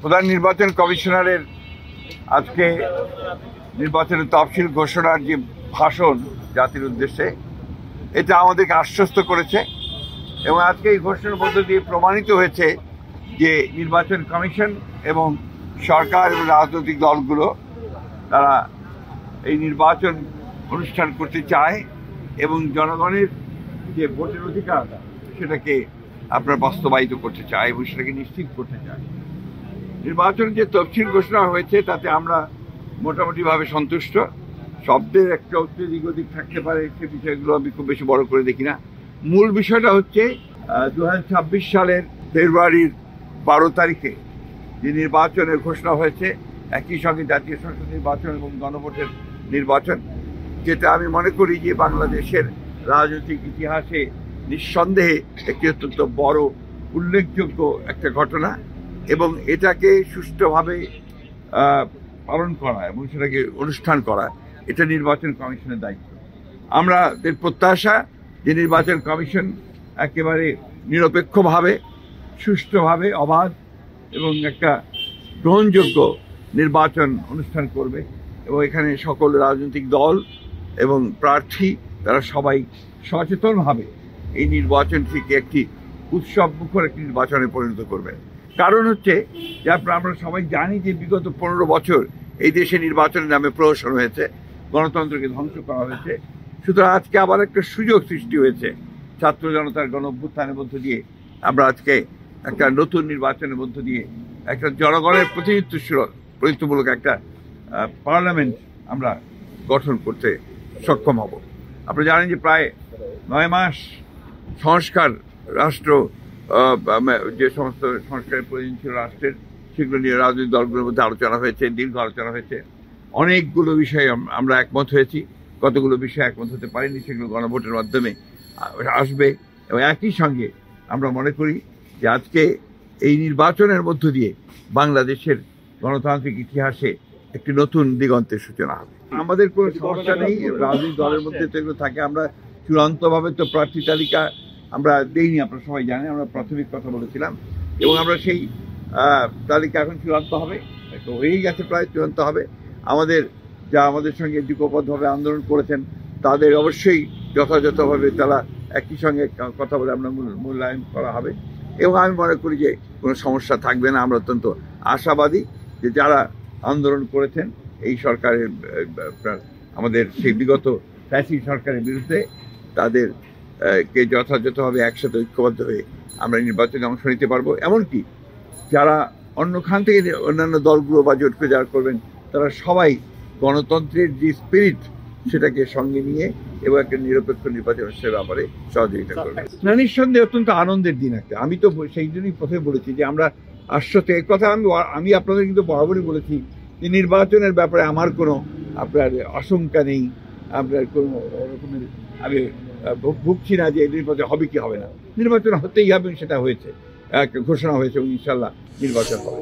প্রধান নির্বাচন কমিশনারের আজকে নির্বাচনের তফসিল ঘোষণার যে ভাষণ জাতির উদ্দেশ্যে, এটা আমাদেরকে আশ্বস্ত করেছে এবং আজকে এই ঘোষণার মধ্য দিয়ে প্রমাণিত হয়েছে যে নির্বাচন কমিশন এবং সরকার এবং রাজনৈতিক দলগুলো তারা এই নির্বাচন অনুষ্ঠান করতে চায় এবং জনগণের যে ভোটের অধিকার সেটাকে আপনার বাস্তবায়িত করতে চায় এবং সেটাকে নিশ্চিত করতে চায়। নির্বাচনের যে তফসিল ঘোষণা হয়েছে তাতে আমরা মোটামুটিভাবে সন্তুষ্ট। শব্দের একটা এদিক ওদিক থাকতে পারে, সে বিষয়গুলো আমি খুব বেশি বড় করে দেখি না। মূল বিষয়টা হচ্ছে 2026 সালের ফেব্রুয়ারির 12 তারিখে যে নির্বাচনের ঘোষণা হয়েছে, একই সঙ্গে জাতীয় সংসদ নির্বাচন এবং গণভোটের নির্বাচন, যেটা আমি মনে করি যে বাংলাদেশের রাজনৈতিক ইতিহাসে নিঃসন্দেহে একটি অত্যন্ত বড় উল্লেখযোগ্য একটা ঘটনা এবং এটাকে সুষ্ঠুভাবে পালন করা এবং সেটাকে অনুষ্ঠান করা এটা নির্বাচন কমিশনের দায়িত্ব। আমরা প্রত্যাশা যে নির্বাচন কমিশন একেবারে নিরপেক্ষভাবে, সুষ্ঠুভাবে, অবাধ এবং একটা গ্রহণযোগ্য নির্বাচন অনুষ্ঠান করবে এবং এখানে সকল রাজনৈতিক দল এবং প্রার্থী তারা সবাই সচেতনভাবে এই নির্বাচনটিকে একটি উৎসব মুখর একটি নির্বাচনে পরিণত করবে। কারণ হচ্ছে যে আমরা সবাই জানি যে বিগত 15 বছর এই দেশে নির্বাচনের নামে প্রহসন হয়েছে, গণতন্ত্রকে ধ্বংস করা হয়েছে। সুতরাং আজকে আবার একটা সুযোগ সৃষ্টি হয়েছে ছাত্র জনতার গণ অভ্যুত্থানের মধ্য দিয়ে। আমরা আজকে একটা নতুন নির্বাচনের মধ্য দিয়ে একটা জনগণের প্রতিনিধিত্বমূলক একটা পার্লামেন্ট আমরা গঠন করতে সক্ষম হব। আপনারা জানেন যে প্রায় 9 মাস সংস্কার রাষ্ট্র যে সমস্ত সংস্কারের প্রয়োজন ছিল রাষ্ট্রের, সেগুলো নিয়ে রাজনৈতিক দলগুলোর মধ্যে আলোচনা হয়েছে, দীর্ঘ আলোচনা হয়েছে। অনেকগুলো বিষয়ে আমরা একমত হয়েছি, কতগুলো বিষয়ে একমত হতে পারিনি, সেগুলো গণভোটের মাধ্যমে আসবে। এবং একই সঙ্গে আমরা মনে করি যে আজকে এই নির্বাচনের মধ্য দিয়ে বাংলাদেশের গণতান্ত্রিক ইতিহাসে একটি নতুন দিগন্তের সূচনা হবে। আমাদের কোনো সমস্যা নেই, রাজনৈতিক দলের মধ্যে তো এগুলো থাকে। আমরা চূড়ান্তভাবে তো প্রার্থী তালিকা আমরা দেইনি, আপনারা সবাই জানেন। আমরা প্রাথমিক কথা বলেছিলাম এবং আমরা সেই তালিকা এখন চূড়ান্ত হবে, তো হয়েই গেছে, প্রায় চূড়ান্ত হবে। আমাদের সঙ্গে যুগপথভাবে আন্দোলন করেছেন তাদের অবশ্যই যথাযথভাবে তারা একই সঙ্গে কথা বলে আমরা মূল্যায়ন করা হবে এবং আমি মনে করি যে কোনো সমস্যা থাকবে না। আমরা অত্যন্ত আশাবাদী যে যারা আন্দোলন করেছেন এই সরকারের আমাদের সেই বিগত ফ্যাসি সরকারের বিরুদ্ধে, তাদেরকে যথাযথভাবে একসাথে ঐক্যবদ্ধ হয়ে আমরা নির্বাচনে অংশ নিতে পারবো। এমনকি যারা অন্যখান থেকে অন্যান্য দলগুলো বা জোটকে যারা করবেন তারা সবাই গণতন্ত্রের যে স্পিরিট সেটাকে সঙ্গে নিয়ে এবং একটা নিরপেক্ষ নির্বাচনের ব্যাপারে সহযোগিতা করবে। না, নিঃসন্দেহে অত্যন্ত আনন্দের দিন একটা। আমি তো সেই জন্যই প্রথমে বলেছি যে আমরা আশ্বস্ত। এই কথা আমি আপনাদের কিন্তু বরাবরই বলেছি যে নির্বাচনের ব্যাপারে আমার কোনো আপনার আশঙ্কা নেই, আপনার কোনো রকমের আমি ভুগছি না যে নির্বাচন হবে কি হবে না। নির্বাচন হতেই হবে, সেটা হয়েছে, ঘোষণা হয়েছে এবং ইনশাল্লাহ নির্বাচন হবে।